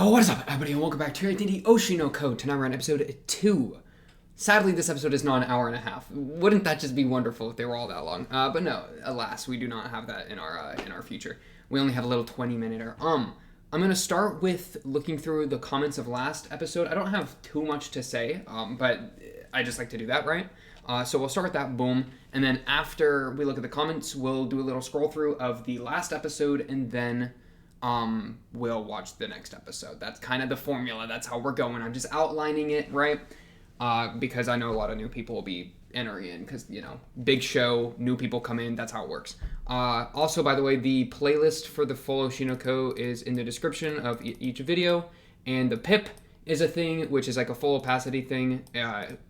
Oh, what is up, everybody, and welcome back to your identity Oshi no Code. Tonight we're on episode 2. Sadly, this episode is not an hour and a half. Wouldn't that just be wonderful if they were all that long? But no, alas, we do not have that in our future. We only have a little 20-minute. I'm gonna start with looking through the comments of last episode. I don't have too much to say, but I just like to do that, right? So we'll start with that, boom, and then after we look at the comments, we'll do a little scroll through of the last episode, and then we'll watch the next episode. That's kind of the formula. That's how we're going. I'm just outlining it, right? Because I know a lot of new people will be entering in because, you know, big show, new people come in. That's how it works. Also, by the way, the playlist for the full Oshinoko is in the description of each video, and the pip is a thing, which is like a full opacity thing.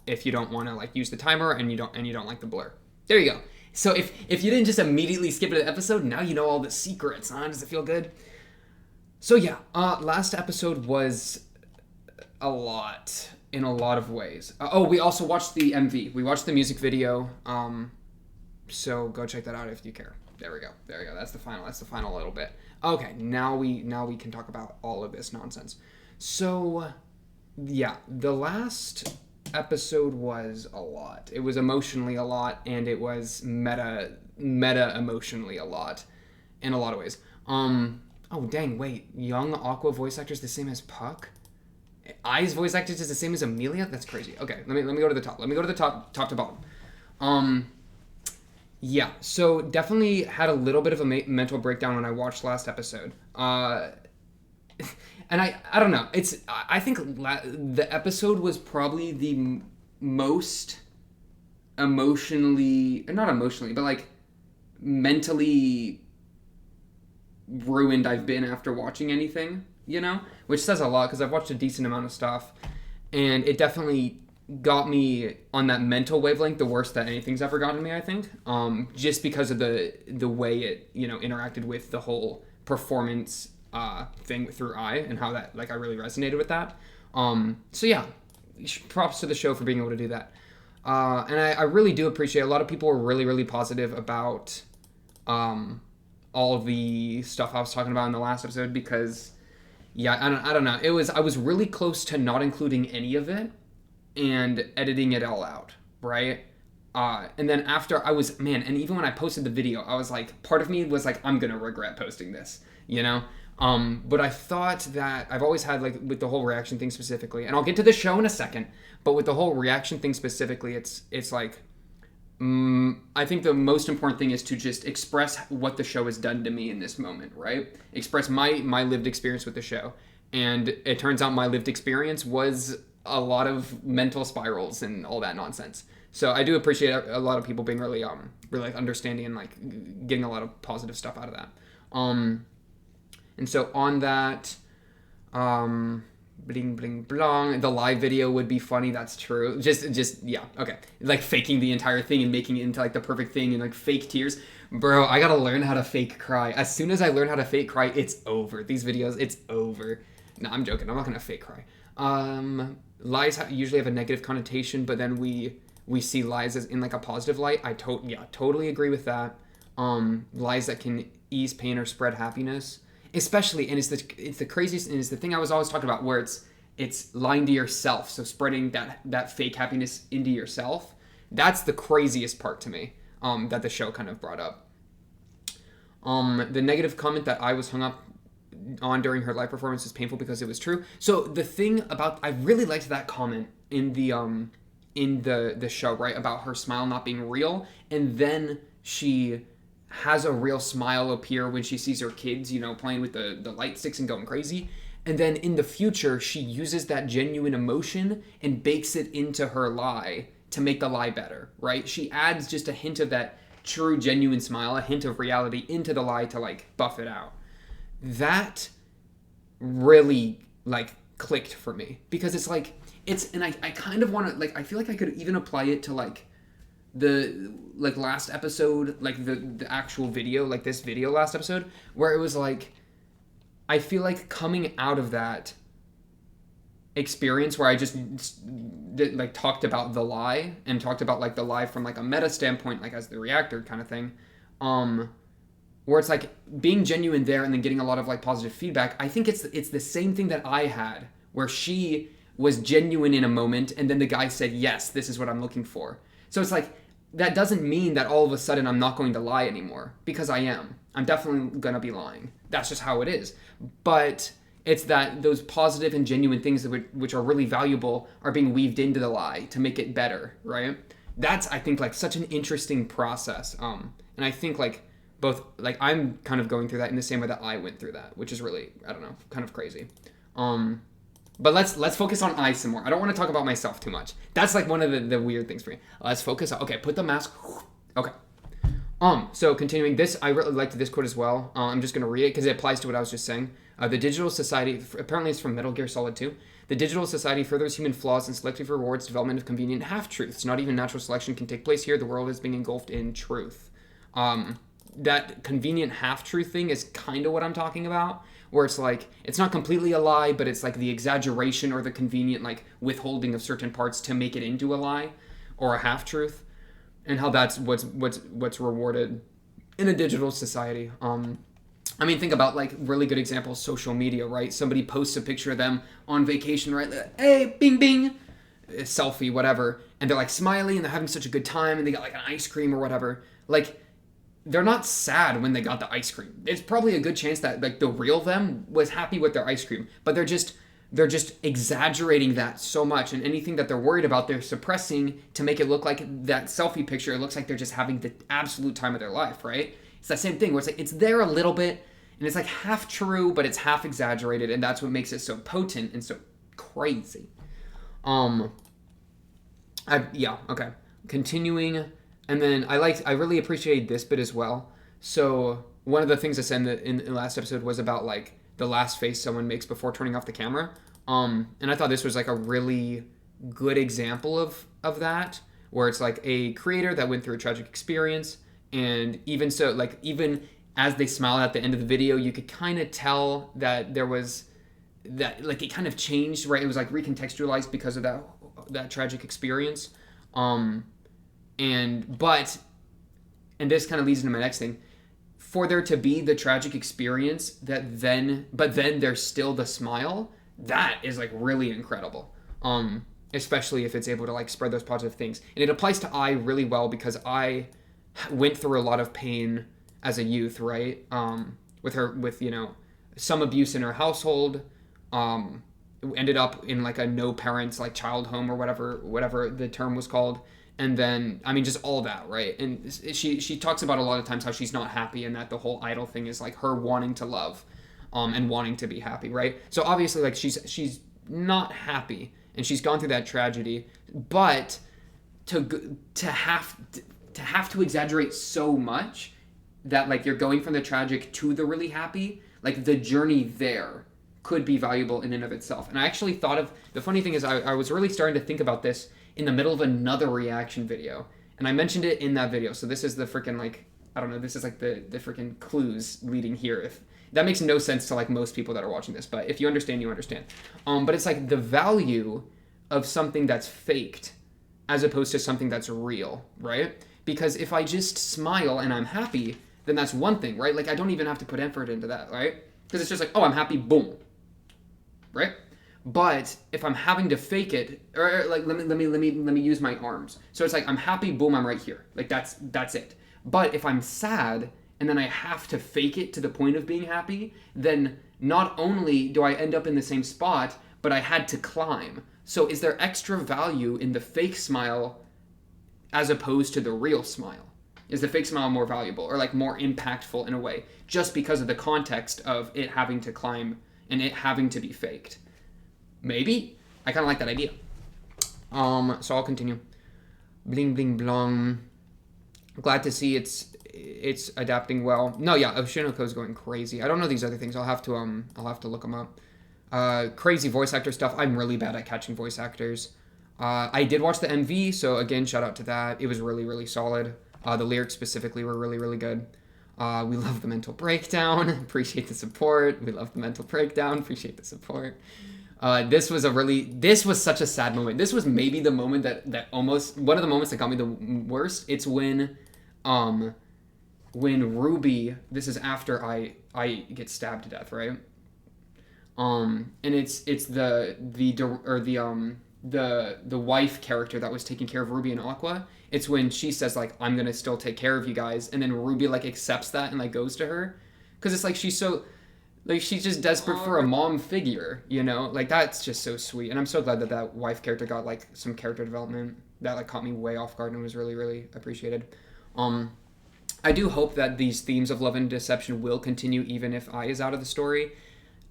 If you don't want to like use the timer and you don't like the blur. There you go. So if you didn't just immediately skip to the episode, now you know all the secrets, huh? Does it feel good? So yeah, last episode was a lot in a lot of ways. We also watched the MV. We watched the music video. So go check that out if you care. There we go. That's the final little bit. Okay, now we can talk about all of this nonsense. So yeah, the last episode was a lot. It was emotionally a lot, and it was meta emotionally a lot in a lot of ways. Oh, dang, wait. Young Aqua voice actor is the same as Puck? Ai's voice actor is the same as Amelia? That's crazy. Okay, let me go to the top. Let me go to the top to bottom. Yeah, so definitely had a little bit of a mental breakdown when I watched last episode. And I don't know. I think the episode was probably the most not emotionally, but like mentally ruined I've been after watching anything, you know, which says a lot because I've watched a decent amount of stuff, and it definitely got me on that mental wavelength the worst that anything's ever gotten me, I think, just because of the way it, you know, interacted with the whole performance thing through Ai, and how that, like, I really resonated with that. So yeah, props to the show for being able to do that. And I really do appreciate a lot of people were really, really positive about all of the stuff I was talking about in the last episode, because yeah, I don't know. I was really close to not including any of it and editing it all out, right? And then after and even when I posted the video, I was like, part of me was like, I'm gonna regret posting this, you know? But I thought that I've always had, like, with the whole reaction thing specifically, and I'll get to the show in a second, but with the whole reaction thing specifically, it's like, I think the most important thing is to just express what the show has done to me in this moment, right? Express my lived experience with the show. And it turns out my lived experience was a lot of mental spirals and all that nonsense. So I do appreciate a lot of people being really like understanding and like getting a lot of positive stuff out of that. And so on that, bling bling blong, the live video would be funny. That's true. Just yeah, okay, like faking the entire thing and making it into like the perfect thing and like fake tears. Bro, I gotta learn how to fake cry. As soon as I learn how to fake cry, it's over. These videos, it's over. No, I'm joking. I'm not gonna fake cry. Lies usually have a negative connotation, but then we see lies as in like a positive light. Totally agree with that. Lies that can ease pain or spread happiness. Especially, and it's the craziest, and it's the thing I was always talking about, where it's lying to yourself, so spreading that fake happiness into yourself. That's the craziest part to me, that the show kind of brought up. The negative comment that I was hung up on during her live performance is painful because it was true. So the thing about, I really liked that comment in the show, right, about her smile not being real, and then she has a real smile appear when she sees her kids, you know, playing with the light sticks and going crazy. And then in the future, she uses that genuine emotion and bakes it into her lie to make the lie better, right? She adds just a hint of that true, genuine smile, a hint of reality into the lie to, like, buff it out. That really, like, clicked for me. Because it's like, and I kind of want to, like, I feel like I could even apply it to, like, the like last episode, like the actual video, like this video last episode, where it was like, I feel like coming out of that experience where I just like talked about the lie and talked about like the lie from like a meta standpoint, like as the reactor kind of thing, where it's like being genuine there and then getting a lot of like positive feedback. I think it's the same thing that I had, where she was genuine in a moment and then the guy said, yes, this is what I'm looking for. So it's like, that doesn't mean that all of a sudden I'm not going to lie anymore, because I am. I'm definitely going to be lying. That's just how it is. But it's that those positive and genuine things which are really valuable are being weaved into the lie to make it better, right? That's, I think, like such an interesting process. And I think like both, like I'm kind of going through that in the same way that I went through that, which is really, I don't know, kind of crazy. But let's focus on I some more. I don't want to talk about myself too much. That's like one of the weird things for me. Let's focus on, okay, put the mask. Okay. So continuing this, I really liked this quote as well. I'm just going to read it because it applies to what I was just saying. The digital society, apparently it's from Metal Gear Solid 2. The digital society furthers human flaws and selectively rewards development of convenient half-truths. Not even natural selection can take place here. The world is being engulfed in truth. That convenient half-truth thing is kind of what I'm talking about, where it's like, it's not completely a lie, but it's like the exaggeration or the convenient like withholding of certain parts to make it into a lie or a half-truth, and how that's what's rewarded in a digital society. I mean, think about like really good examples, social media, right? Somebody posts a picture of them on vacation, right? Like, hey, bing, bing, selfie, whatever. And they're like smiling and they're having such a good time and they got like an ice cream or whatever. Like, they're not sad when they got the ice cream. It's probably a good chance that like the real them was happy with their ice cream, but they're just exaggerating that so much, and anything that they're worried about, they're suppressing to make it look like that selfie picture. It looks like they're just having the absolute time of their life, right? It's that same thing where it's like, it's there a little bit, and it's like half true, but it's half exaggerated, and that's what makes it so potent and so crazy. Okay. Continuing, and then I really appreciated this bit as well. So one of the things I said in the last episode was about like the last face someone makes before turning off the camera. And I thought this was like a really good example of that, where it's like a creator that went through a tragic experience, and even so, like even as they smile at the end of the video, you could kind of tell that there was that, like it kind of changed, right? It was like recontextualized because of that tragic experience. And this kind of leads into my next thing. For there to be the tragic experience but then there's still the smile, that is like really incredible. Especially if it's able to like spread those positive things. And it applies to I really well because I went through a lot of pain as a youth, right? With you know, some abuse in her household. Ended up in like a no parents like child home or whatever the term was called. And then, I mean, just all that, right? And she talks about a lot of times how she's not happy, and that the whole idol thing is like her wanting to love, and wanting to be happy, right? So obviously, like she's not happy, and she's gone through that tragedy, but to have to exaggerate so much that like you're going from the tragic to the really happy, like the journey there could be valuable in and of itself. And I actually thought of, the funny thing is I was really starting to think about this in the middle of another reaction video, and I mentioned it in that video. So this is the freaking like, I don't know, this is like the freaking clues leading here. If that makes no sense to like most people that are watching this, but if you understand, you understand. But it's like the value of something that's faked as opposed to something that's real, right? Because if I just smile and I'm happy, then that's one thing, right? Like I don't even have to put effort into that, right? Because it's just like, oh, I'm happy, boom, right? But if I'm having to fake it, or like let me use my arms. So it's like I'm happy, boom, I'm right here. Like that's it. But if I'm sad and then I have to fake it to the point of being happy, then not only do I end up in the same spot, but I had to climb. So is there extra value in the fake smile as opposed to the real smile? Is the fake smile more valuable or like more impactful in a way, just because of the context of it having to climb and it having to be faked? Maybe. I kind of like that idea. So I'll continue. Bling bling blong. Glad to see it's adapting well. No, yeah, Oshinoko is going crazy. I don't know these other things. I'll have to look them up. Crazy voice actor stuff. I'm really bad at catching voice actors. I did watch the MV, so again, shout out to that. It was really, really solid. The lyrics specifically were really, really good. We love the mental breakdown. Appreciate the support. We love the mental breakdown. Appreciate the support. This was such a sad moment. This was maybe the moment that almost, one of the moments that got me the worst. It's when, when Ruby, this is after I get stabbed to death, right? And it's the wife character that was taking care of Ruby and Aqua. It's when she says like, I'm gonna still take care of you guys, and then Ruby like accepts that and like goes to her, because it's like she's so like she's just desperate for a mom figure, you know? Like that's just so sweet, and I'm so glad that that wife character got like some character development that like caught me way off guard and was really really appreciated. I do hope that these themes of love and deception will continue even if I is out of the story.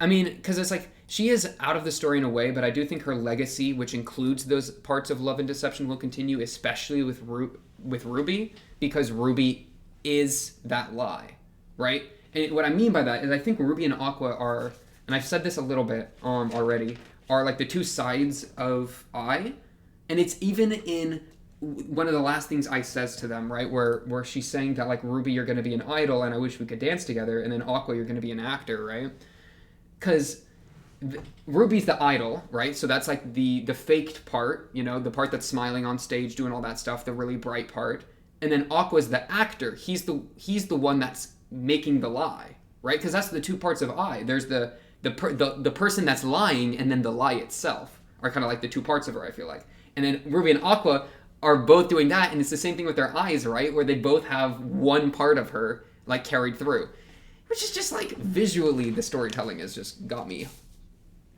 I mean, because it's like she is out of the story in a way, but I do think her legacy, which includes those parts of love and deception, will continue, especially with Ruby, because Ruby is that lie, right? And what I mean by that is I think Ruby and Aqua are, and I've said this a little bit already, are like the two sides of I, and it's even in one of the last things I says to them, right, where she's saying that like, Ruby, you're going to be an idol, and I wish we could dance together, and then Aqua, you're going to be an actor, right? Because Ruby's the idol, right? So that's like the faked part, you know, the part that's smiling on stage, doing all that stuff, the really bright part. And then Aqua's the actor. He's the one that's making the lie, right? Because that's the two parts of I. There's the person that's lying, and then the lie itself are kind of like the two parts of her, I feel like. And then Ruby and Aqua are both doing that, and it's the same thing with their eyes, right? Where they both have one part of her like carried through. Which is just like visually, the storytelling has just got me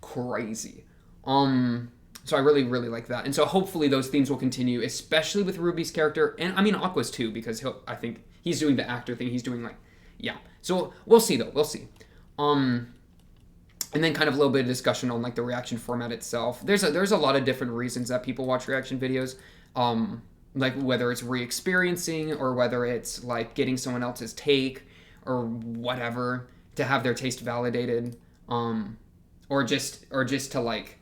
crazy. So I really, really like that. And so hopefully those themes will continue, especially with Ruby's character. And I mean, Aqua's too, because I think he's doing the actor thing. He's doing like, yeah. So we'll see though. We'll see. And then kind of a little bit of discussion on like the reaction format itself. There's a lot of different reasons that people watch reaction videos. Like whether it's re-experiencing or whether it's like getting someone else's take or whatever to have their taste validated, or just to like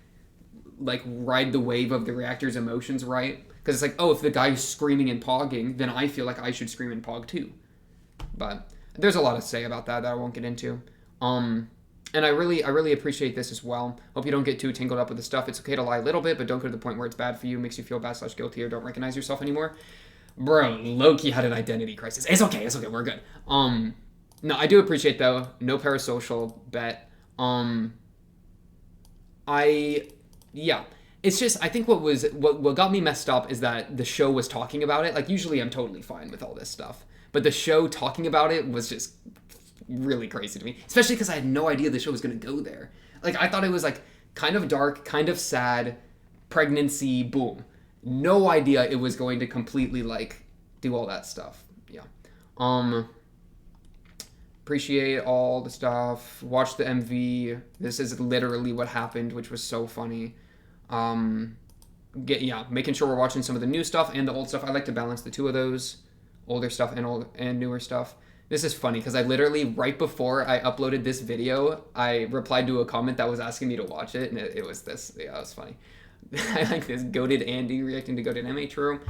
ride the wave of the reactor's emotions, right? Because it's like, oh, if the guy's screaming and pogging, then I feel like I should scream and pog too. But there's a lot to say about that I won't get into. And I really appreciate this as well. Hope you don't get too tangled up with the stuff. It's okay to lie a little bit, but don't go to the point where it's bad for you, makes you feel bad/guilty, or don't recognize yourself anymore. Bro, Loki had an identity crisis. It's okay, we're good. No, I do appreciate though. No parasocial bet. It's just I think what got me messed up is that the show was talking about it. Like usually I'm totally fine with all this stuff, but the show talking about it was just really crazy to me. Especially because I had no idea the show was gonna go there. Like I thought it was like kind of dark, kind of sad, pregnancy, boom. No idea it was going to completely like do all that stuff. Yeah. Appreciate all the stuff. Watch the MV. This is literally what happened, which was so funny. Making sure we're watching some of the new stuff and the old stuff. I like to balance the two of those, older stuff and newer stuff. This is funny because I literally right before I uploaded this video, I replied to a comment that was asking me to watch it, and it was this. Yeah, it was funny. I like this. Goated Andy reacting to Goated MH Room.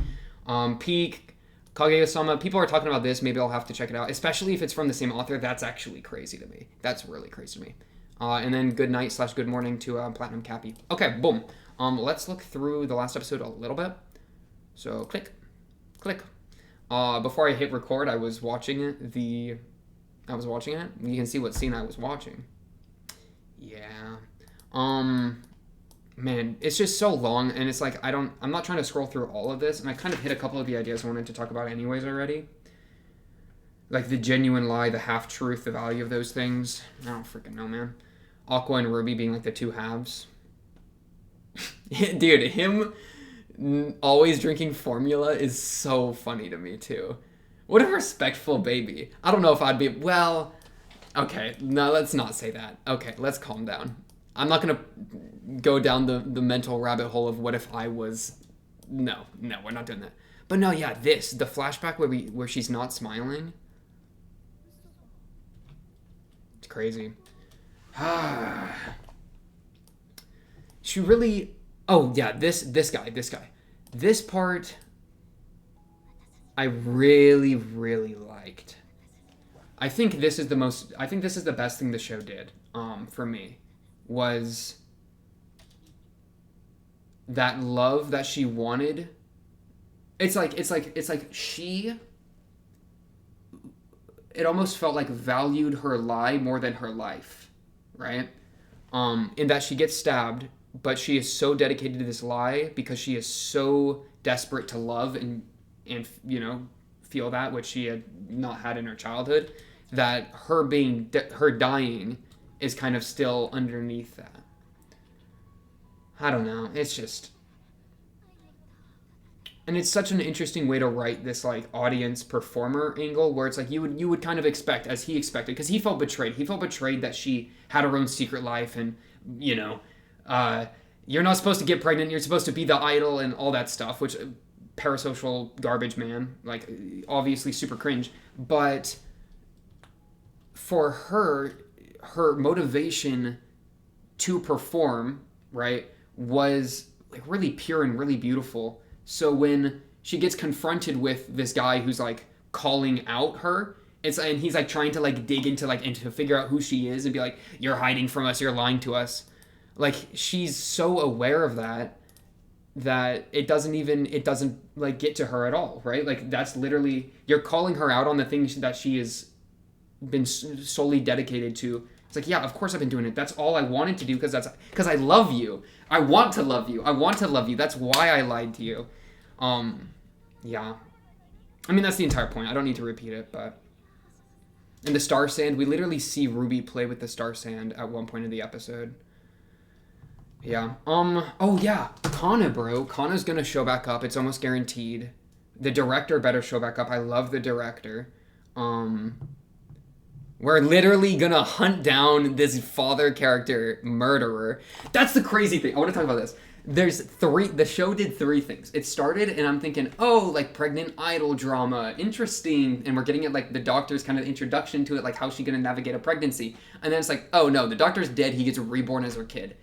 Peak. Kaguya-sama, people are talking about this. Maybe I'll have to check it out, especially if it's from the same author. That's actually crazy to me. That's really crazy to me. And then good night/good morning to Platinum Cappy. Okay, boom. Let's look through the last episode a little bit. So click. Before I hit record, I was watching it. You can see what scene I was watching. Yeah. Man, it's just so long, and it's like I'm not trying to scroll through all of this, and I kind of hit a couple of the ideas I wanted to talk about anyways already. Like the genuine lie, the half-truth, the value of those things. I don't freaking know, man. Aqua and Ruby being like the two halves. Dude, him always drinking formula is so funny to me, too. What a respectful baby. I don't know if I'd be... Well, okay, no, let's not say that. Okay, let's calm down. I'm not going to go down the mental rabbit hole of what if I was... No, we're not doing that. But no, yeah, the flashback where she's not smiling. It's crazy. She really... Oh, yeah, this guy. This part, I really, really liked. I think this is the best thing the show did, for me, was that love that she wanted. It's like she it almost felt like valued her lie more than her life, right? In that she gets stabbed, but she is so dedicated to this lie because she is so desperate to love and you know, feel that, which she had not had in her childhood, that her dying is kind of still underneath that. I don't know. It's just, and it's such an interesting way to write this like audience performer angle, where it's like you would kind of expect, as he expected, because he felt betrayed. He felt betrayed that she had her own secret life, and you know, you're not supposed to get pregnant. You're supposed to be the idol and all that stuff, which parasocial garbage man, like obviously super cringe. But for her motivation to perform, right, was like really pure and really beautiful. So when she gets confronted with this guy who's like calling out her, and he's like trying to like dig into like and to figure out who she is and be like, you're hiding from us, you're lying to us. Like she's so aware of that it doesn't like get to her at all, right? Like that's literally, you're calling her out on the things that she has been solely dedicated to. It's like, yeah, of course I've been doing it. That's all I wanted to do because I love you. I want to love you. I want to love you. That's why I lied to you. Yeah. I mean, that's the entire point. I don't need to repeat it, but in the Star Sand, we literally see Ruby play with the Star Sand at one point in the episode. Yeah. Oh yeah, Kana, bro. Kana's gonna show back up. It's almost guaranteed. The director better show back up. I love the director. We're literally gonna hunt down this father character murderer. That's the crazy thing. I want to talk about this. The show did 3 things. It started and I'm thinking, oh, like pregnant idol drama, interesting. And we're getting it like the doctor's kind of introduction to it, like how's she gonna navigate a pregnancy. And then it's like, oh no, the doctor's dead, he gets reborn as her kid.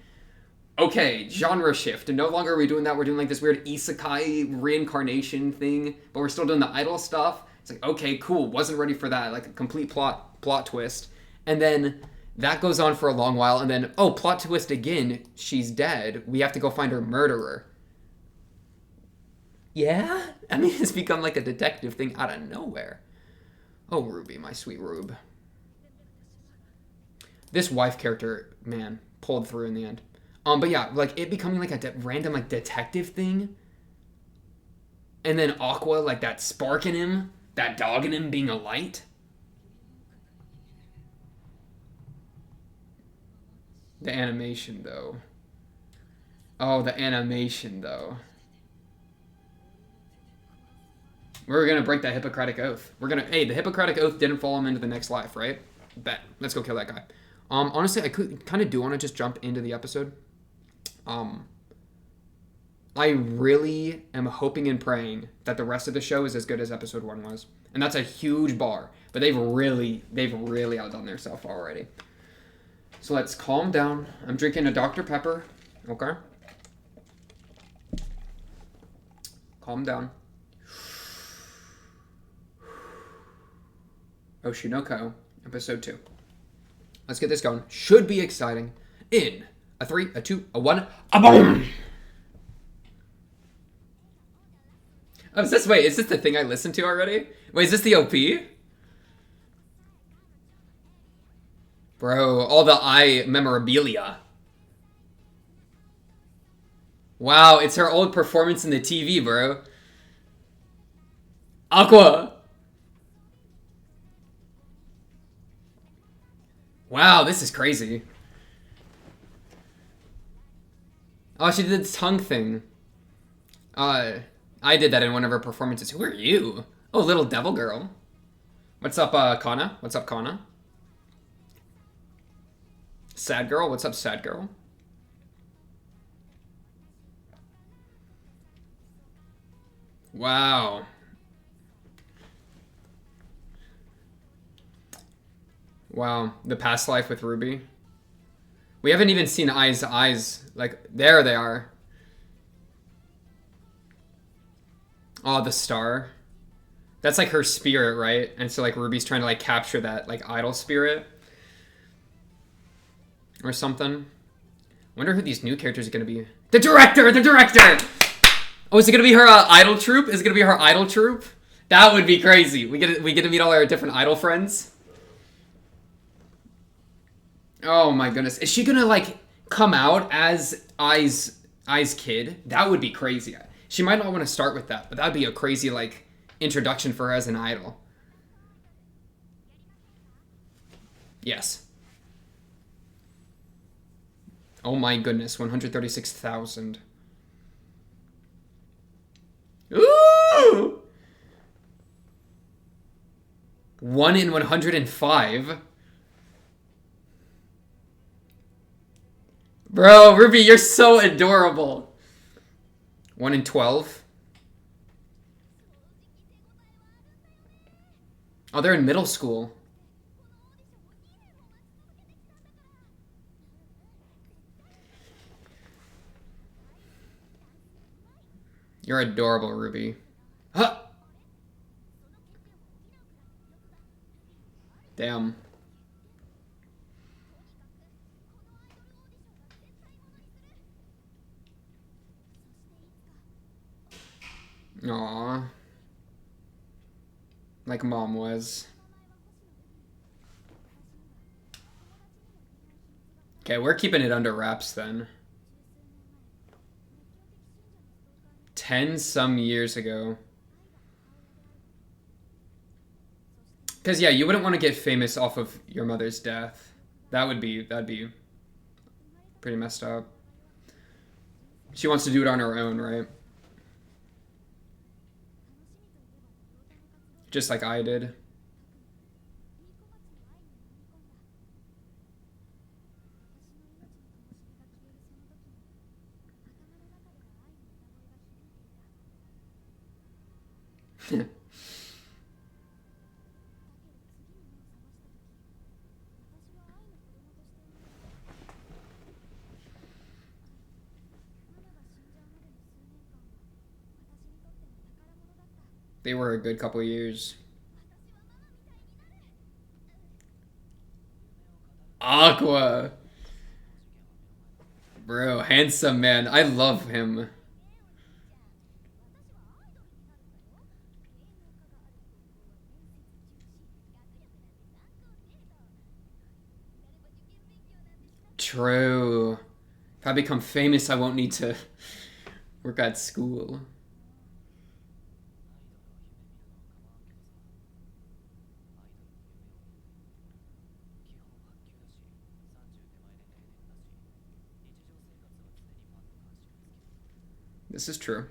Okay, genre shift. And no longer are we doing that, we're doing like this weird isekai reincarnation thing, but we're still doing the idol stuff. It's like, okay, cool, wasn't ready for that, like a complete plot twist. And then that goes on for a long while, and then, oh, plot twist again, she's dead. We have to go find her murderer. Yeah? I mean, it's become like a detective thing out of nowhere. Oh, Ruby, my sweet Rube. This wife character, man, pulled through in the end. But yeah, like, it becoming like a random, like, detective thing. And then Aqua, like, that spark in him, that dog in him being a light. The animation, though. Oh, the animation, though. We're gonna break that Hippocratic Oath. Hey, the Hippocratic Oath didn't follow him into the next life, right? Bet. Let's go kill that guy. Honestly, I kind of do want to just jump into the episode. I really am hoping and praying that the rest of the show is as good as episode 1 was. And that's a huge bar. But they've really outdone themselves already. So let's calm down. I'm drinking a Dr. Pepper. Okay. Calm down. Oshi no Ko, episode 2. Let's get this going. Should be exciting. In a 3, a 2, a 1, a boom! Oh, is this the thing I listened to already? Wait, is this the OP? Bro, all the eye memorabilia. Wow, it's her old performance in the TV, bro. Aqua! Wow, this is crazy. Oh, she did the tongue thing. I did that in one of her performances. Who are you? Oh, little devil girl. What's up, Kana? What's up, Kana? Sad girl? What's up, sad girl? Wow. Wow, the past life with Ruby. We haven't even seen eyes to eyes. Like, there they are. Oh, the star. That's like her spirit, right? And so like Ruby's trying to like capture that like idol spirit. Or something. Wonder who these new characters are gonna be. The director! The director! Oh, is it gonna be her idol troupe? Is it gonna be her idol troupe? That would be crazy. We get to meet all our different idol friends. Oh my goodness. Is she gonna like come out as Ai's kid? That would be crazy. She might not want to start with that, but that'd be a crazy like introduction for her as an idol. Yes. Oh my goodness, 136,000. Ooh! 1 in 105. Bro, Ruby, you're so adorable. 1 in 12. Oh, they're in middle school. You're adorable, Ruby. Huh! Damn. Aww. Like mom was. Okay, we're keeping it under wraps then. 10 some years ago. Because yeah, you wouldn't want to get famous off of your mother's death. That'd be pretty messed up. She wants to do it on her own, right? Just like I did. They were a good couple years. Aqua. Bro, handsome man. I love him. True. If I become famous, I won't need to work at school. This is true.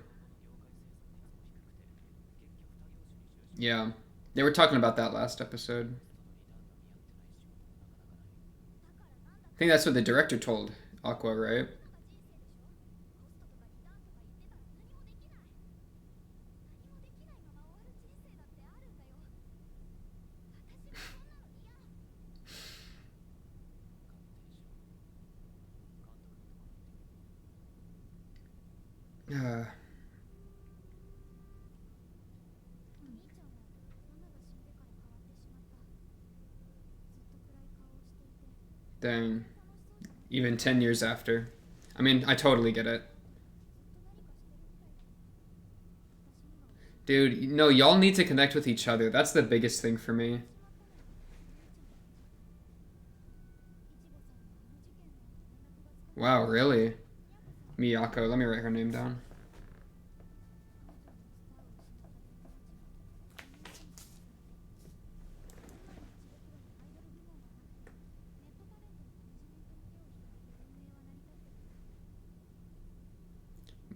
Yeah. They were talking about that last episode. I think that's what the director told Aqua, right? Dang. Even 10 years after. I mean, I totally get it. Dude, no, y'all need to connect with each other. That's the biggest thing for me. Wow, really? Miyako. Let me write her name down.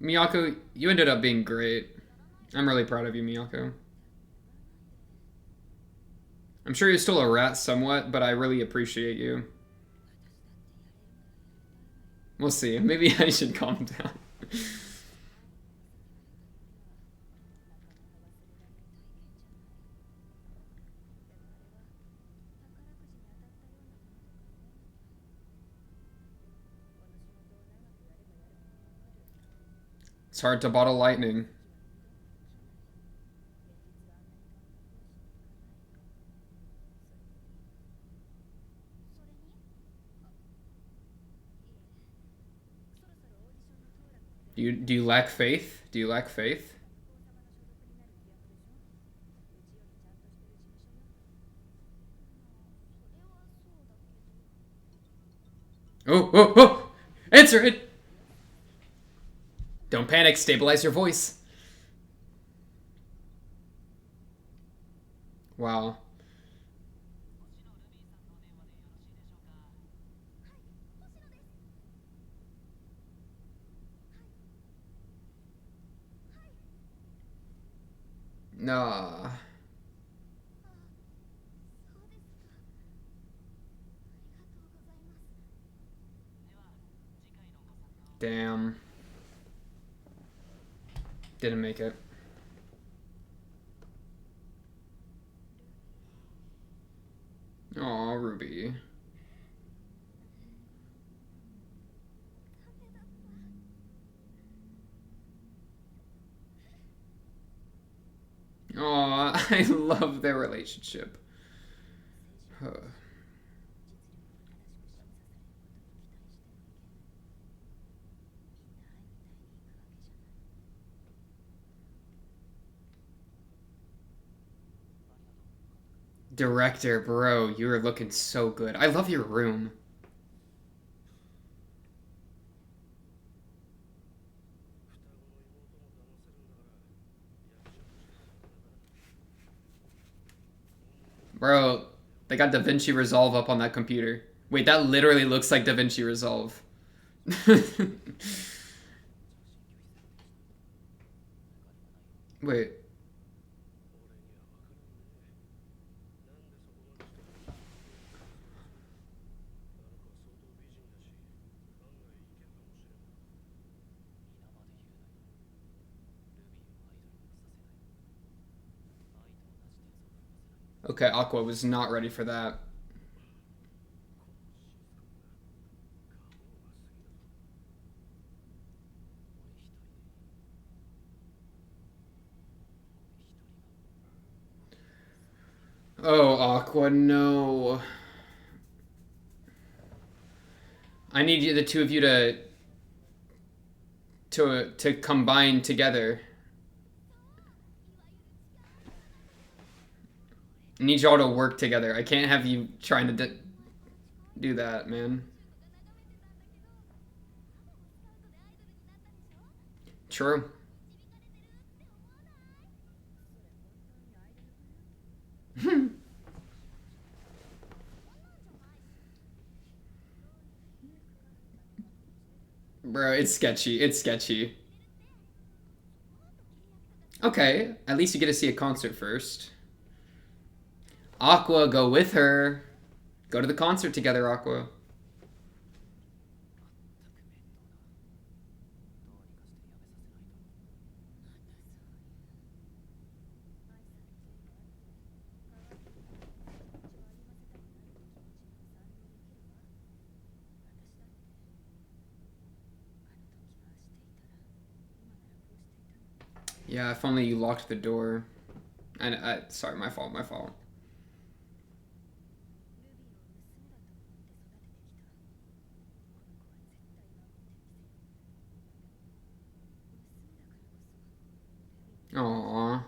Miyako, you ended up being great. I'm really proud of you, Miyako. I'm sure you're still a rat somewhat, but I really appreciate you. We'll see. Maybe I should calm down. It's hard to bottle lightning. Do you lack faith? Do you lack faith? Oh, oh, oh! Answer it! Don't panic, stabilize your voice. Wow. Nah. Damn. Didn't make it. Aw, Ruby. Aw, I love their relationship. Huh. Director, bro, you are looking so good. I love your room. Bro, they got DaVinci Resolve up on that computer. Wait, that literally looks like DaVinci Resolve. Wait. Okay, Aqua was not ready for that. Oh, Aqua, no. I need you, the two of you to combine together. I need y'all to work together. I can't have you trying to do that, man. True. Bro, it's sketchy. It's sketchy. Okay, at least you get to see a concert first. Aqua, go with her. Go to the concert together, Aqua. Yeah, if only you locked the door. Sorry, my fault, my fault. Aww.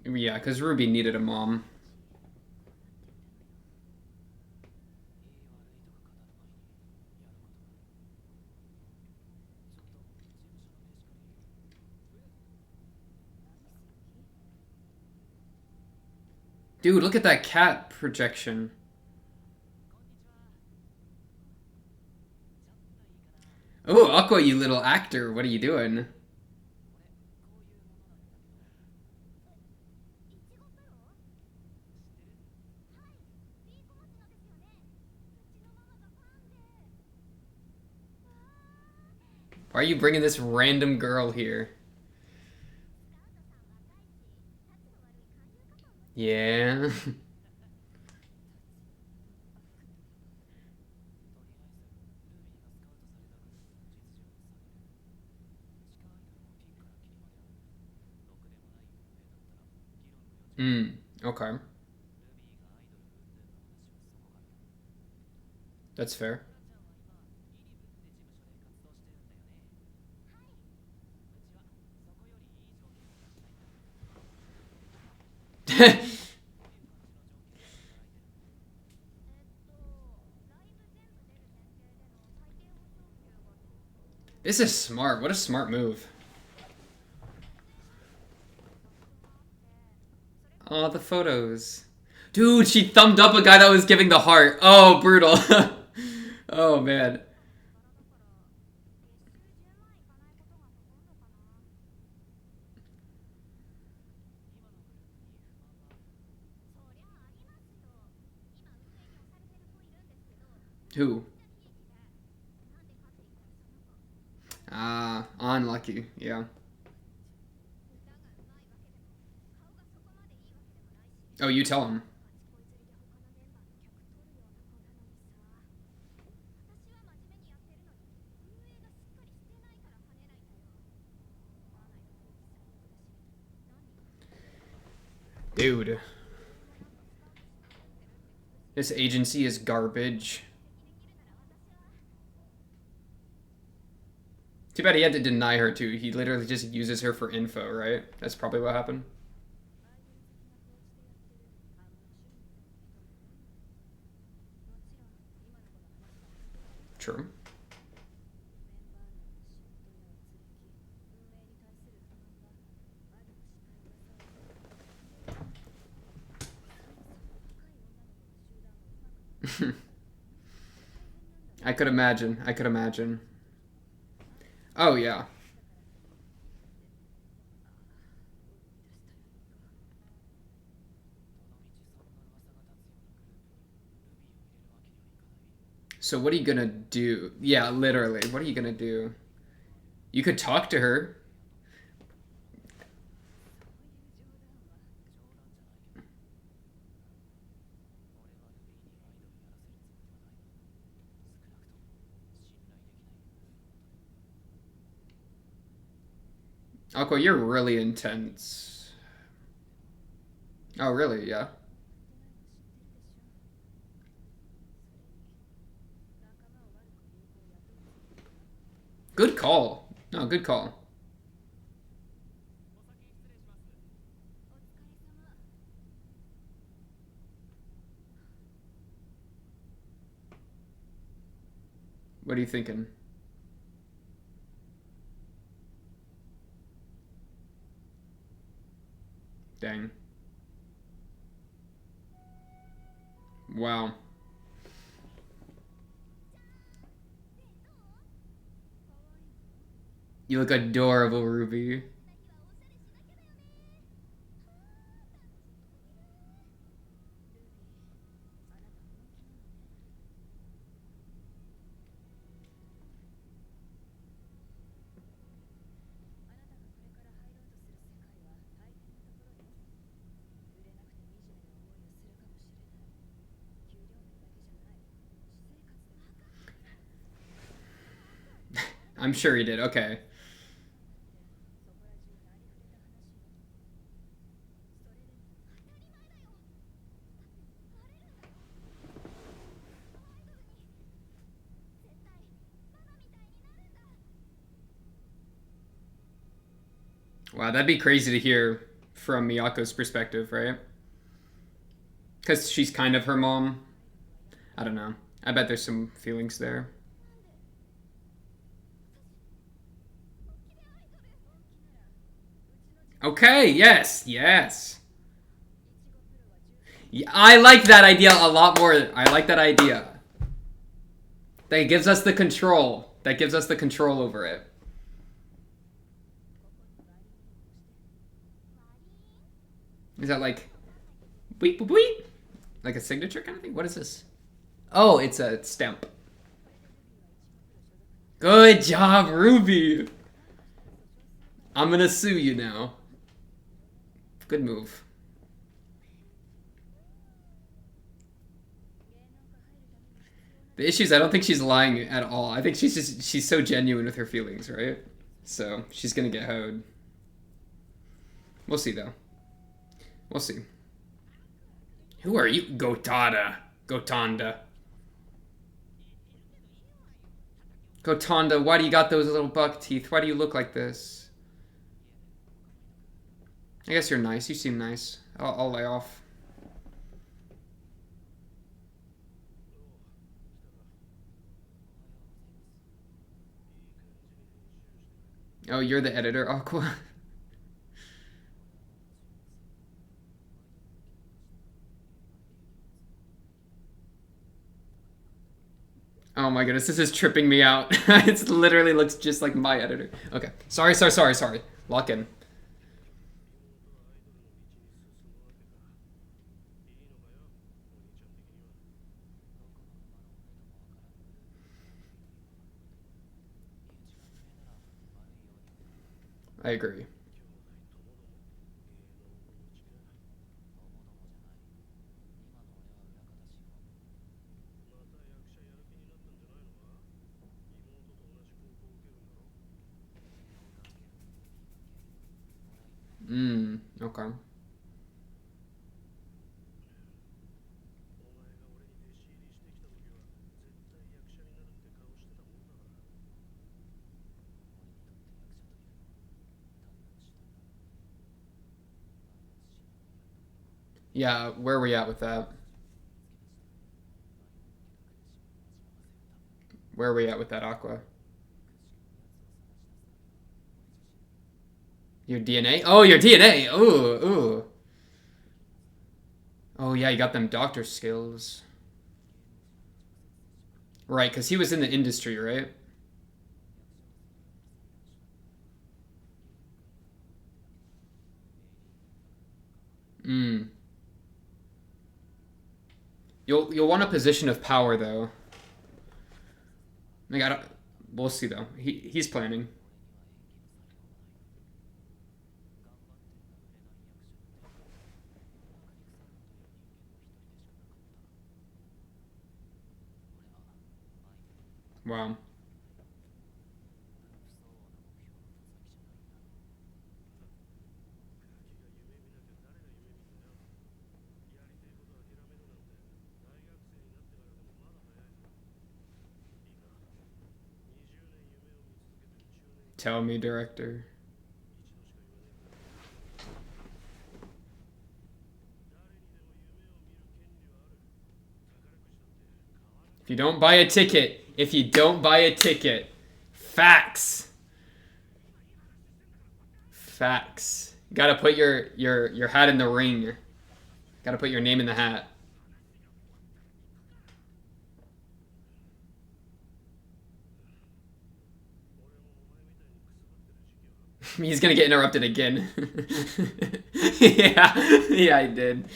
Yeah, because Ruby needed a mom. Dude, look at that cat projection. Oh, Aqua, you little actor. What are you doing? Why are you bringing this random girl here? Yeah. Okay. That's fair. This is smart. What a smart move. Oh, the photos. Dude, she thumbed up a guy that was giving the heart. Oh, brutal. Oh, man. Who? Ah, unlucky. Yeah. Oh, you tell him. Dude. This agency is garbage. Too bad he had to deny her too. He literally just uses her for info, right? That's probably what happened. True. I could imagine. I could imagine. Oh, yeah. So what are you gonna do? Yeah, literally. What are you gonna do? You could talk to her. Aqua, you're really intense. Oh, really? Yeah. Good call. No, good call. What are you thinking? Dang. Wow. You look adorable, Ruby. I'm sure he did. Okay. Wow, that'd be crazy to hear from Miyako's perspective, right? Because she's kind of her mom. I don't know. I bet there's some feelings there. Okay, yes, yes. Yeah, I like that idea a lot more. I like that idea. That gives us the control. That gives us the control over it. Is that like... Beep, boop, beep? Like a signature kind of thing? What is this? Oh, it's a stamp. Good job, Ruby. I'm gonna sue you now. Good move. The issue is I don't think she's lying at all. I think she's so genuine with her feelings, right? So she's gonna get hoed. We'll see though. We'll see. Who are you? Gotada. Gotanda. Gotanda, why do you got those little buck teeth? Why do you look like this? I guess you're nice. You seem nice. I'll lay off. Oh, you're the editor, Aqua. Oh my goodness, this is tripping me out. It literally looks just like my editor. Okay. Sorry. Lock in. I agree. Okay. Yeah, where are we at with that? Where are we at with that, Aqua? Your DNA? Oh, your DNA! Ooh, ooh. Oh yeah, you got them doctor skills. Right, because he was in the industry, right? Mm. You'll want a position of power though. Like I don't. We'll see though. He's planning. Wow. Tell me, director. If you don't buy a ticket, facts. Facts. Gotta put your hat in the ring. Gotta put your name in the hat. He's gonna get interrupted again. Yeah, I did.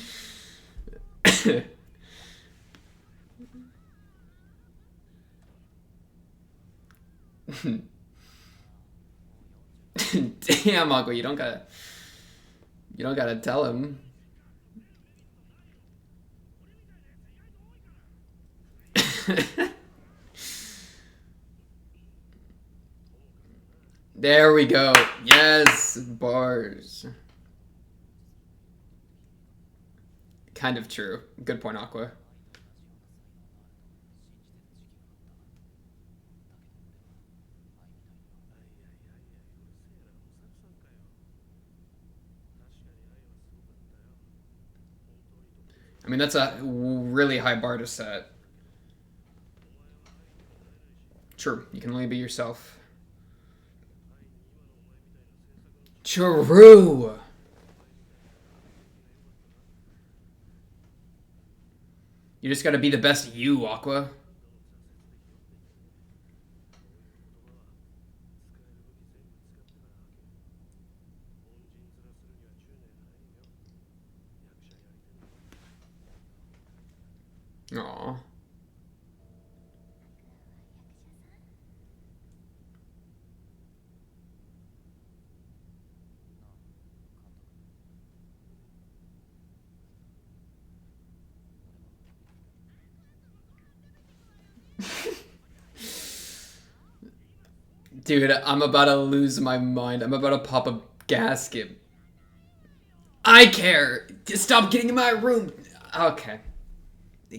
Damn, Aqua, you don't gotta tell him. There we go. Yes, bars. Kind of true. Good point, Aqua. I mean, that's a really high bar to set. True. You can only be yourself. True. You just gotta be the best you, Aqua. Aw. Dude, I'm about to lose my mind. I'm about to pop a gasket. I care. Stop getting in my room. Okay.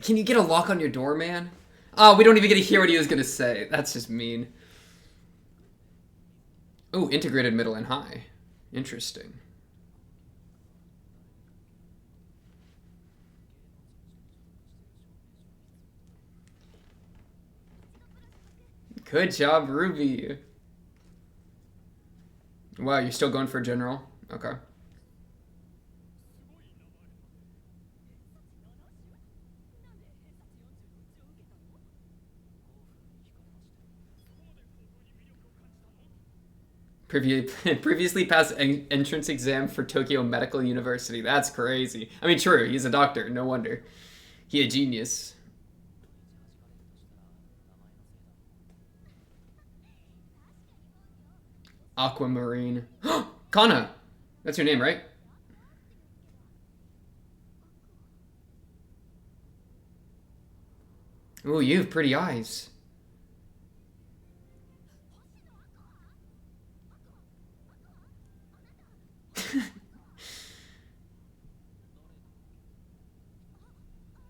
Can you get a lock on your door, man? Oh, we don't even get to hear what he was gonna say. That's just mean. Oh, integrated middle and high. Interesting. Good job, Ruby. Wow, you're still going for general? Okay. Previously passed entrance exam for Tokyo Medical University. That's crazy. I mean, true, he's a doctor. No wonder. He a genius. Aquamarine. Kana! That's your name, right? Ooh, you have pretty eyes.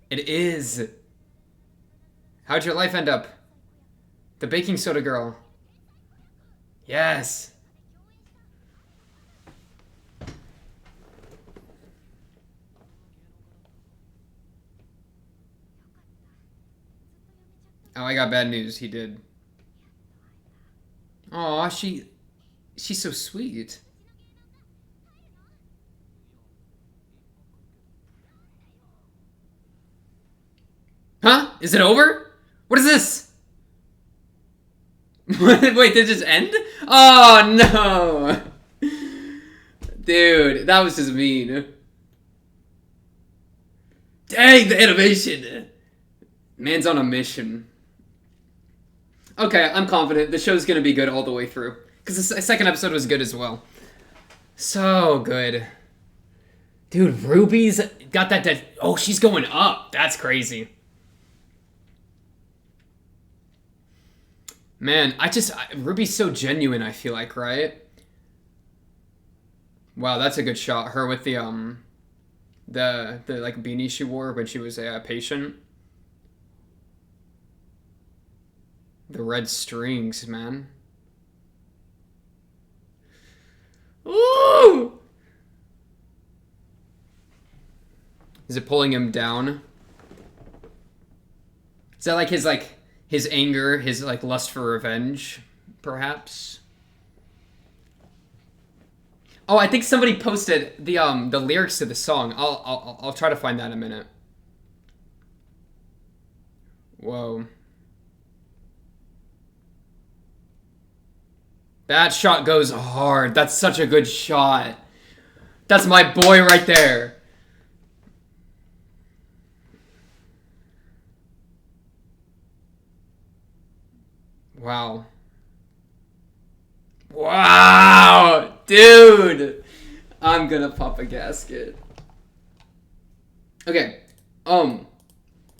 It is. How'd your life end up? The baking soda girl. Yes. Oh, I got bad news. He did. Aw, she's so sweet. Huh? Is it over? What is this? Wait, did it just end? Oh, no. Dude, that was just mean. Dang, the animation. Man's on a mission. Okay, I'm confident. The show's gonna be good all the way through. Because the second episode was good as well. So good. Dude, Ruby's got that... Oh, she's going up. That's crazy. Man, Ruby's so genuine, I feel like, right? Wow, that's a good shot. Her with the like beanie she wore when she was a patient. The red strings, man. Ooh! Is it pulling him down? Is that like his anger, his like lust for revenge, perhaps? Oh, I think somebody posted the lyrics to the song. I'll try to find that in a minute. Whoa. That shot goes hard. That's such a good shot. That's my boy right there. Wow. Wow! Dude! I'm gonna pop a gasket. Okay. I'm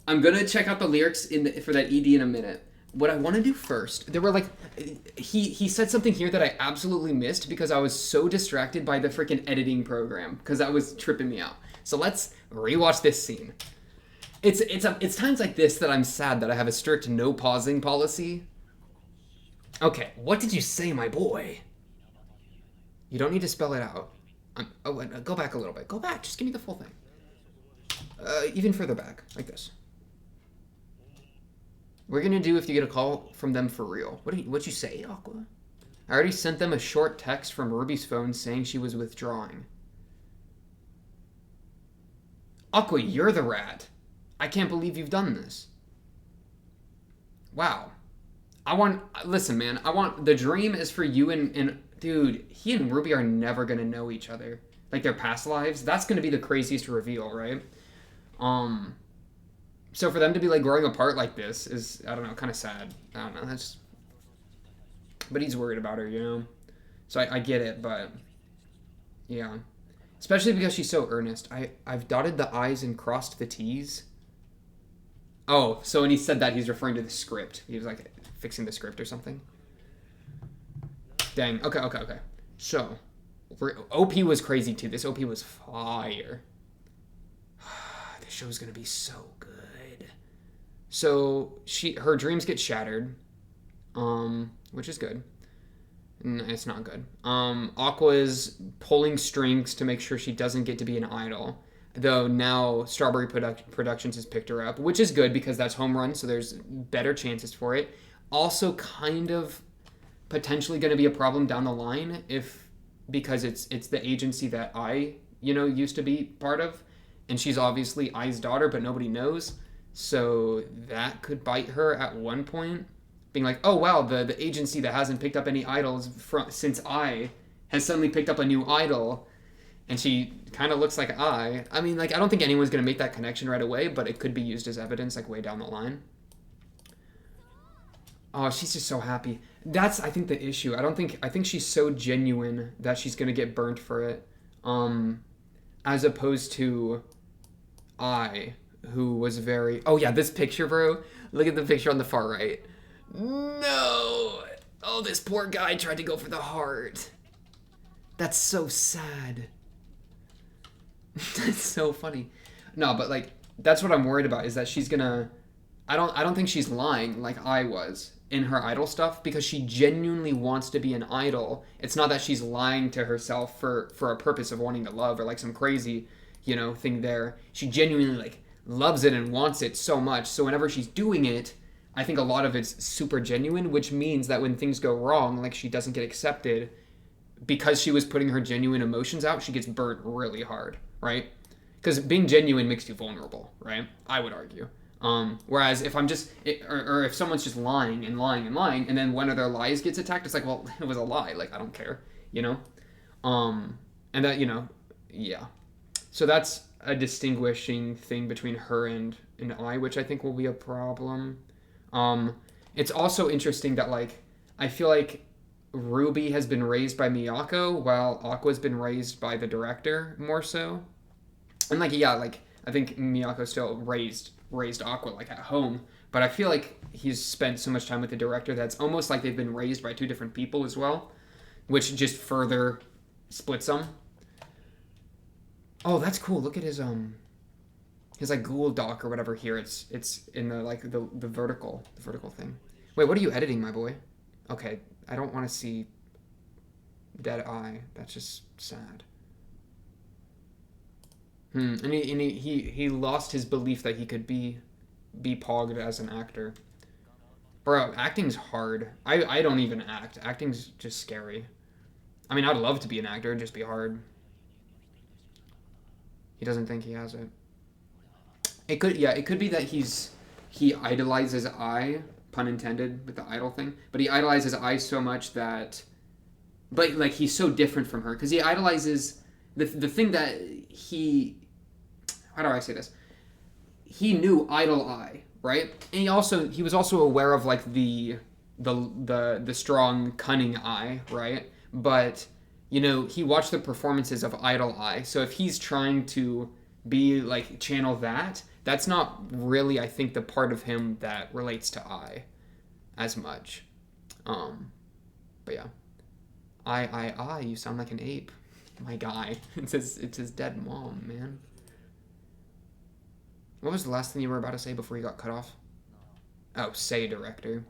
gonna check out the lyrics for that ED in a minute. What I want to do first, there were like, he said something here that I absolutely missed because I was so distracted by the freaking editing program because that was tripping me out. So let's rewatch this scene. It's times like this that I'm sad that I have a strict no pausing policy. Okay, what did you say, my boy? You don't need to spell it out. Go back a little bit. Go back. Just give me the full thing. Even further back, like this. We're gonna do if you get a call from them for real. What'd you say, Aqua? I already sent them a short text from Ruby's phone saying she was withdrawing. Aqua, you're the rat. I can't believe you've done this. Wow. Listen, man, the dream is for you and dude, he and Ruby are never gonna know each other. Like their past lives. That's gonna be the craziest reveal, right? So for them to be like growing apart like this is, I don't know, kind of sad. I don't know, but he's worried about her, you know? So I get it, but yeah. Especially because she's so earnest. I've dotted the I's and crossed the T's. Oh, so when he said that, he's referring to the script. He was like fixing the script or something. Dang, okay. So, OP was crazy too. This OP was fire. This show's gonna be so good. So her dreams get shattered, which is good. No, it's not good. Aqua's pulling strings to make sure she doesn't get to be an idol. Though now Strawberry Productions has picked her up, which is good because that's home run, so there's better chances for it. Also kind of potentially going to be a problem down the line because it's the agency that I, used to be part of, and she's obviously I's daughter, but nobody knows. So that could bite her at one point, being like, oh wow, the agency that hasn't picked up any idols since I has suddenly picked up a new idol, and she kind of looks like I mean, like, I don't think anyone's going to make that connection right away, but it could be used as evidence, like, way down the line. Oh, she's just so happy. That's, I think, the issue. I think she's so genuine that she's going to get burnt for it. As opposed to I, who was very... Oh, yeah, this picture, bro. Look at the picture on the far right. No! Oh, this poor guy tried to go for the heart. That's so sad. That's so funny. No, but, like, that's what I'm worried about, is that she's gonna... I don't think she's lying like I was in her idol stuff, because she genuinely wants to be an idol. It's not that she's lying to herself for a purpose of wanting to love, or like some crazy, thing there. She genuinely, like, loves it and wants it so much. So whenever she's doing it, I think a lot of it's super genuine, which means that when things go wrong, like she doesn't get accepted, because she was putting her genuine emotions out, she gets burnt really hard, right? Because being genuine makes you vulnerable, right? I would argue. Whereas if I'm just, or if someone's just lying and lying and lying, and then one of their lies gets attacked, it's like, well, it was a lie. Like, I don't care, And that, yeah. So that's a distinguishing thing between her and I, which I think will be a problem. It's also interesting that, like, I feel like Ruby has been raised by Miyako, while Aqua's been raised by the director more so. And, like, yeah, like, I think Miyako still raised Aqua, like, at home, but I feel like he's spent so much time with the director that's almost like they've been raised by two different people as well, which just further splits them. Oh, that's cool. Look at his like Google Doc or whatever here. It's in the, like, the vertical thing. Wait, what are you editing, my boy? Okay, I don't want to see dead eye. That's just sad. And he lost his belief that he could be pogged as an actor. Bro, acting's hard. I don't even act. Acting's just scary. I mean, I'd love to be an actor, it'd just be hard. He doesn't think he has it. It could be that he idolizes I, pun intended with the idol thing, but he idolizes I so much that, but, like, he's so different from her, because he idolizes the thing that he, how do I say this? He knew idol I, right? And he was also aware of, like, the strong, cunning I, right? But, he watched the performances of idol I. So if he's trying to be, like, channel that's not really, I think, the part of him that relates to I as much. But yeah. I, you sound like an ape. My guy. It's his dead mom, man. What was the last thing you were about to say before you got cut off? Oh, say director.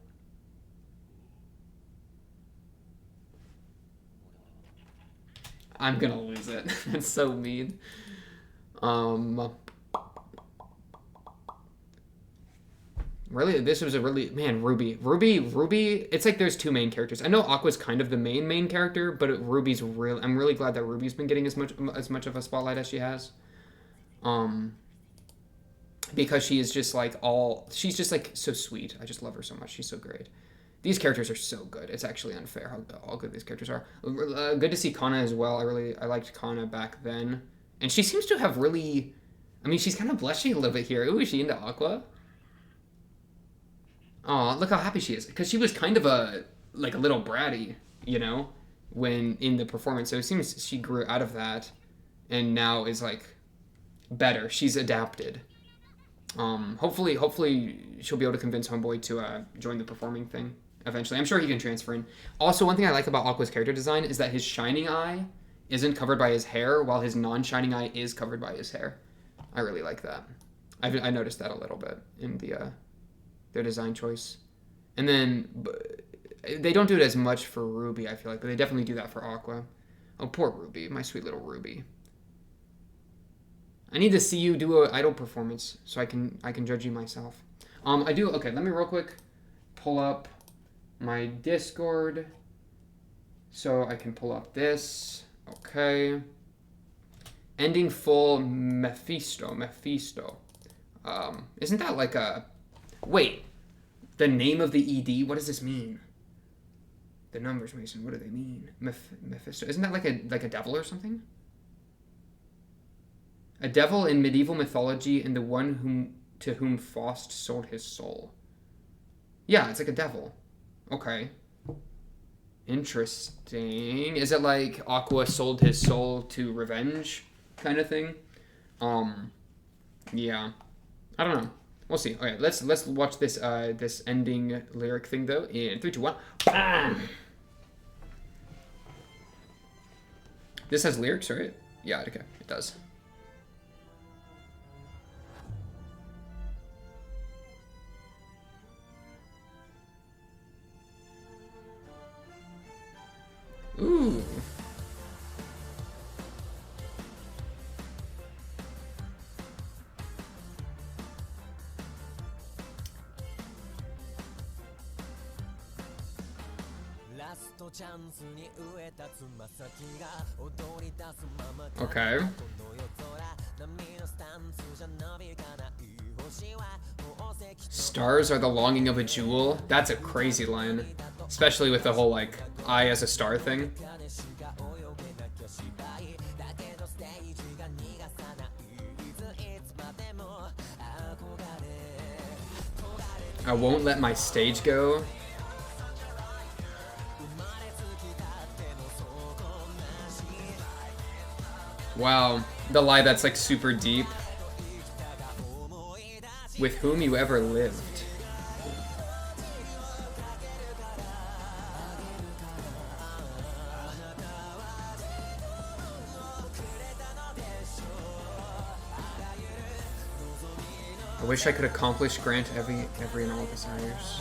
I'm gonna lose it. That's so mean. Really, this was a really, man, Ruby. It's like there's two main characters. I know Aqua's kind of the main character, but Ruby's real. I'm really glad that Ruby's been getting as much of a spotlight as she has. Because she is just like she's just like so sweet. I just love her so much. She's so great. These characters are so good. It's actually unfair how good these characters are. Good to see Kana as well. I liked Kana back then, and she seems to have really. I mean, she's kind of blushing a little bit here. Ooh, is she into Aqua? Oh, look how happy she is. Because she was kind of a little bratty, when in the performance. So it seems she grew out of that, and now is, like, better. She's adapted. Hopefully she'll be able to convince Homeboy to join the performing thing eventually. I'm sure he can transfer in. Also, one thing I like about Aqua's character design is that his shining eye isn't covered by his hair, while his non-shining eye is covered by his hair. I really like that. I noticed that a little bit in their design choice. And then they don't do it as much for Ruby, I feel like, but they definitely do that for Aqua. Oh, poor Ruby, my sweet little Ruby. I need to see you do an idol performance so I can judge you myself. Okay, let me real quick pull up my Discord so I can pull up this. Okay. Ending full Mephisto. Isn't that like a... Wait. The name of the ED? What does this mean? The numbers, Mason. What do they mean? Mephisto. Isn't that like a devil or something? A devil in medieval mythology and the one to whom Faust sold his soul. Yeah, it's like a devil. Okay. Interesting. Is it like Aqua sold his soul to revenge kind of thing? Yeah. I don't know. We'll see. Okay, let's watch this this ending lyric thing though. In 3, 2, 1. Bam! This has lyrics, right? Yeah, okay. It does. Ooh. Okay. Stars are the longing of a jewel. That's a crazy line. Especially with the whole, like, eye as a star thing. I won't let my stage go. Wow, the lie that's like super deep. With whom you ever lived. I wish I could accomplish grant every and all desires.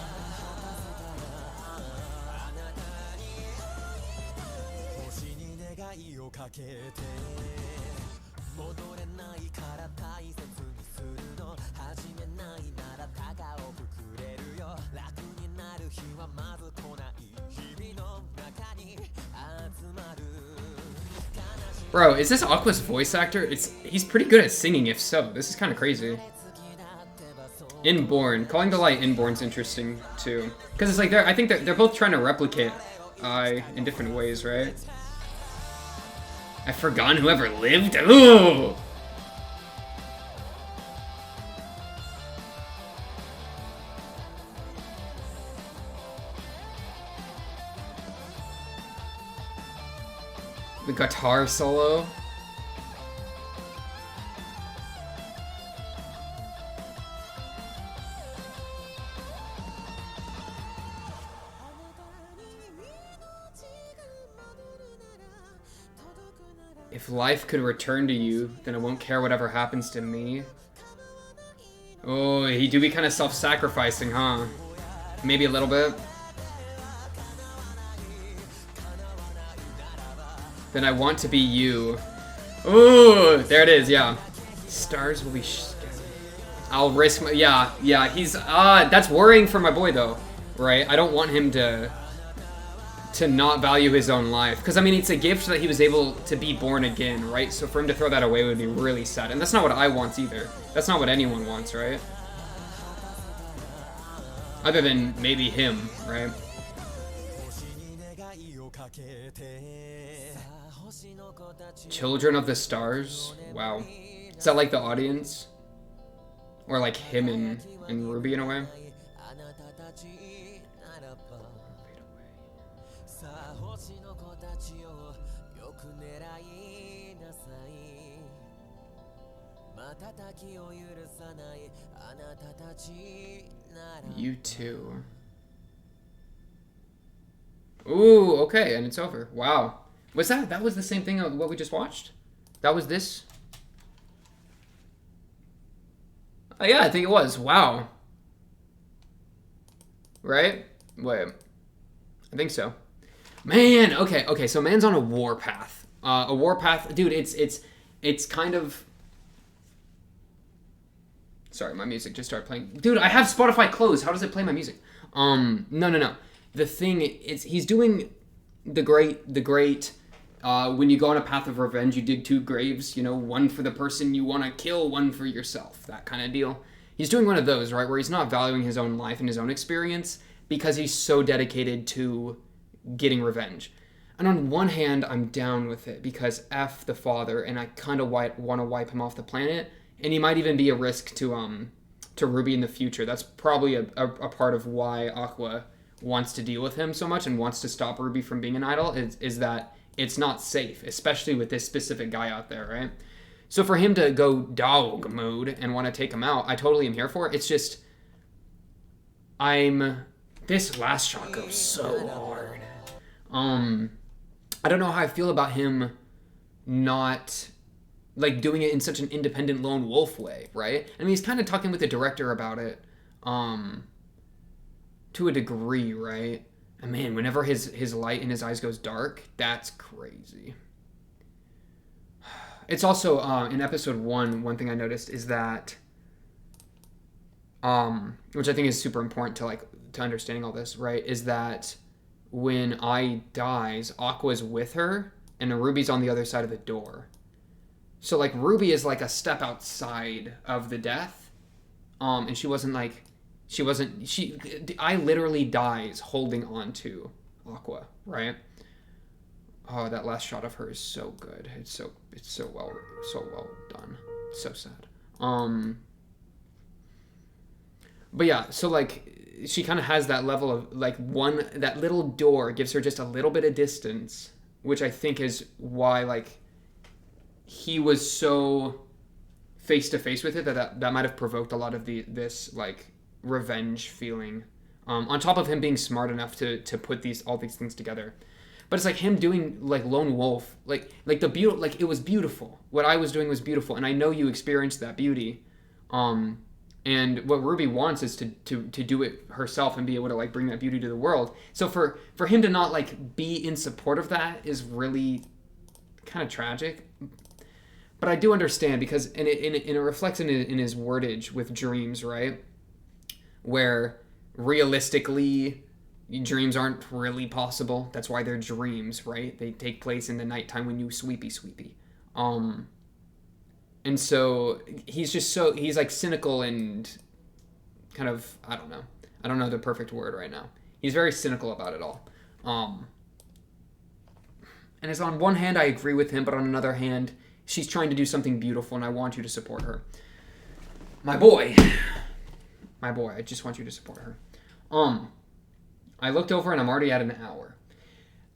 Bro, is this Aqua's voice actor? He's pretty good at singing, if so. This is kind of crazy. Inborn. Calling the light Inborn's interesting, too. Because it's like, I think they're both trying to replicate in different ways, right? I've forgotten whoever lived? Ooh! The guitar solo. If life could return to you, then I won't care whatever happens to me. Oh, he do be kind of self-sacrificing, huh? Maybe a little bit. Then I want to be you. Ooh, there it is, yeah. Stars will be I'll risk my, yeah, he's, that's worrying for my boy though, right? I don't want him to not value his own life. Because, I mean, it's a gift that he was able to be born again, right? So for him to throw that away would be really sad. And that's not what I want either. That's not what anyone wants, right? Other than maybe him, right? Children of the Stars? Wow. Is that like the audience? Or like him and Ruby in a way? You too. Ooh, okay, and it's over. Wow. Was that was the same thing of what we just watched? That was this? Oh yeah, I think it was. Wow. Right? Wait. I think so. Man, okay, so man's on a warpath. A warpath, dude, it's kind of... Sorry, my music just started playing. Dude, I have Spotify closed. How does it play my music? No. the thing is, he's doing the great. When you go on a path of revenge, you dig 2 graves. One for the person you want to kill, one for yourself. That kind of deal. He's doing one of those, right, where he's not valuing his own life and his own experience because he's so dedicated to getting revenge. And on one hand, I'm down with it because F the father, and I kind of want to wipe him off the planet. And he might even be a risk to Ruby in the future. That's probably a part of why Aqua wants to deal with him so much and wants to stop Ruby from being an idol is that it's not safe, especially with this specific guy out there, right? So for him to go dog mode and want to take him out, I totally am here for it. It's just, this last shot goes so hard. I don't know how I feel about him not, like, doing it in such an independent lone wolf way, right? I mean, he's kind of talking with the director about it, to a degree, right? And man, whenever his light in his eyes goes dark, that's crazy. It's also, in episode 1, one thing I noticed is that, which I think is super important to understanding all this, right, is that when Ai dies, Aqua's with her, and Ruby's on the other side of the door. So, like, Ruby is, like, a step outside of the death, and Ai literally dies holding on to Aqua, right? Oh, that last shot of her is so good. It's so well done. It's so sad. But yeah, so like she kind of has that level of like that little door gives her just a little bit of distance, which I think is why like he was so face to face with it that might have provoked a lot of this like revenge feeling. On top of him being smart enough to put all these things together. But it's like him doing like lone wolf, like it was beautiful. What I was doing was beautiful, and I know you experienced that beauty. And what Ruby wants is to do it herself and be able to like bring that beauty to the world. So for him to not like be in support of that is really kind of tragic. But I do understand because it reflects in his wordage with dreams, right? Where realistically dreams aren't really possible. That's why they're dreams, right? They take place in the nighttime when you sweepy. And so he's like cynical and kind of, I don't know the perfect word right now. He's very cynical about it all. And it's on one hand I agree with him, but on another hand she's trying to do something beautiful and I want you to support her. My boy, I just want you to support her. I looked over and I'm already at an hour.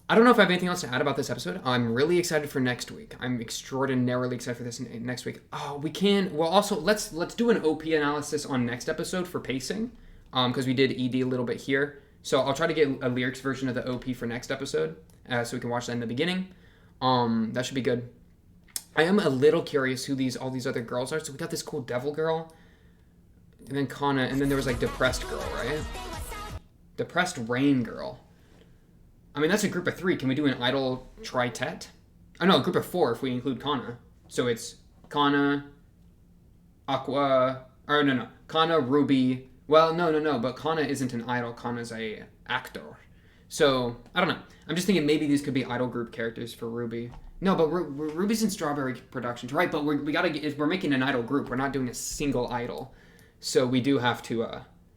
I don't know if I have anything else to add about this episode. I'm really excited for next week. I'm extraordinarily excited for this next week. Also, let's do an OP analysis on next episode for pacing, because we did ED a little bit here. So I'll try to get a lyrics version of the OP for next episode, so we can watch that in the beginning. That should be good. I am a little curious who all these other girls are. So we got this cool devil girl, and then Kana, and then there was like depressed girl, right? Depressed rain girl. I mean, that's a group of 3. Can we do an idol tritet? Oh, no, a group of 4 if we include Kana. So it's Kana, Aqua, or no. Kana, Ruby. Well, no, but Kana isn't an idol. Kana's a actor. So, I don't know. I'm just thinking maybe these could be idol group characters for Ruby. No, but Ruby's in Strawberry Productions, right? But we're making an idol group. We're not doing a single idol. So we do have to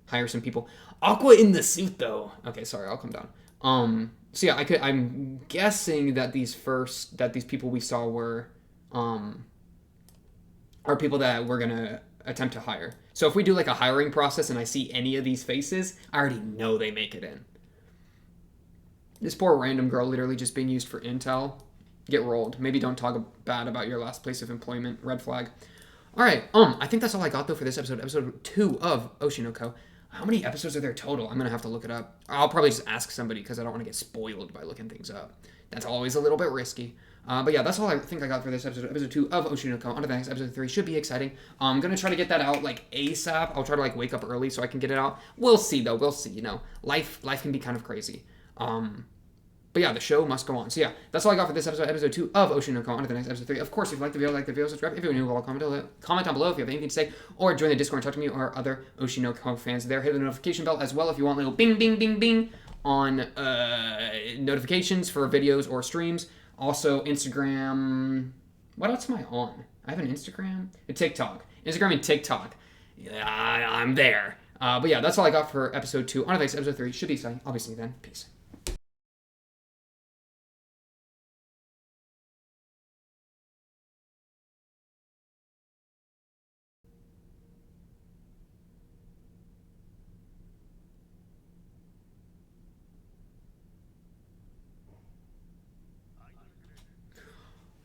hire some people. Aqua in the suit, though. Okay, sorry, I'll come down. So yeah, I'm guessing that these people we saw were, are people that we're gonna attempt to hire. So if we do like a hiring process and I see any of these faces, I already know they make it in. This poor random girl literally just being used for intel. Get rolled. Maybe don't talk bad about your last place of employment. Red flag. All right. I think that's all I got though for this episode. Episode 2 of Oshi no Ko. How many episodes are there total? I'm going to have to look it up. I'll probably just ask somebody because I don't want to get spoiled by looking things up. That's always a little bit risky. But yeah, that's all I think I got for this episode. Episode 2 of Oshi no Ko. On to the next. Episode 3 should be exciting. I'm going to try to get that out like ASAP. I'll try to like wake up early so I can get it out. We'll see though. We'll see. You know, life can be kind of crazy. But yeah, the show must go on. So yeah, that's all I got for this episode. Episode 2 of Oshi no Ko. On to the next. Episode 3. Of course, if you like the video, subscribe. If you're new, comment down below if you have anything to say, or join the Discord and talk to me or other Oshi no Ko fans there. Hit the notification bell as well if you want little bing, bing, bing, bing on notifications for videos or streams. Also, Instagram. What else am I on? I have an Instagram, a TikTok. Instagram and TikTok. Yeah, I'm there. But yeah, that's all I got for episode 2. On to episode 3. Should be exciting. Obviously, then. Peace.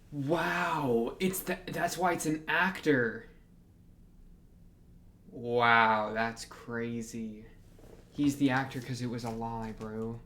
Wow, that's why it's an actor. Wow, that's crazy. He's the actor because it was a lie, bro.